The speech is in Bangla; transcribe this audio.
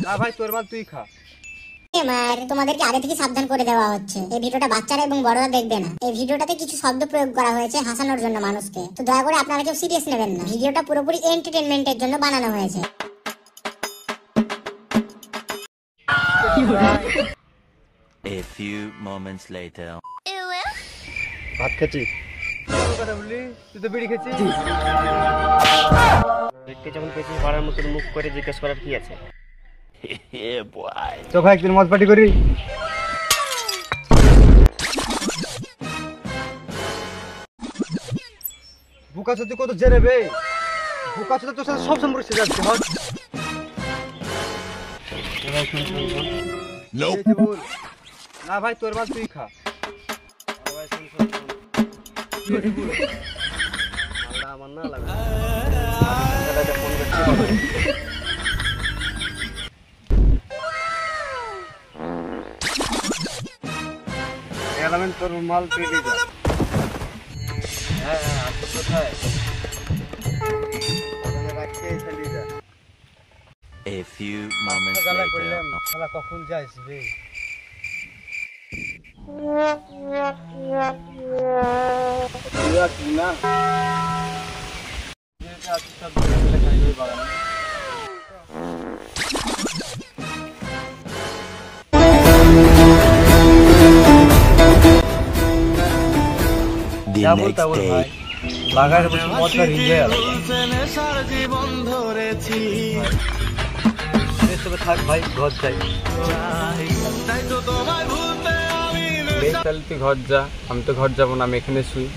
না ভাই তোর মাল তুই খা। তোমাদেরকে আগে থেকে সাবধান করে দেওয়া হচ্ছে, এই ভিডিওটা বাচ্চারা এবং বড়রা দেখবে না। এই ভিডিওটাতে কিছু শব্দ প্রয়োগ করা হয়েছে হাসানোর জন্য মানুষকে, তো দয়া করে আপনারা কেউ সিরিয়াস নেবেন না। ভিডিওটা পুরোপুরি এন্টারটেইনমেন্টের জন্য বানানো হয়েছে। A few moments later. ভাত খেয়েছি? কথা বললি তুই তো বিড়ি খেয়েছিস। দেখতে যখন পেয়েছিস বাড়ার মতন মুখ করে জিজ্ঞেস করার কি আছে? Yeah, boy. তো ভাই একদিন মদ পার্টি করি। বুকা তুই কত জেরে বে, বুকা তোর সাথে সব সম্পর্ক শেষ যাচ্ছে। না ভাই তোর মাল তুই খা। আমার না লাগে তোর মাল তুই দিয়ে যা। হ্যাঁ আসলে কোথায় রাখতে চলে যা। A few moments later. শালা কখন যাইস রে? না The next day. বাগানে বসে মদটা রিঞ্জে গেল। থাক ভাই ঘর যাই। তুই ঘর যা, আমি তো ঘর যাবো না, আমি এখানে শুই।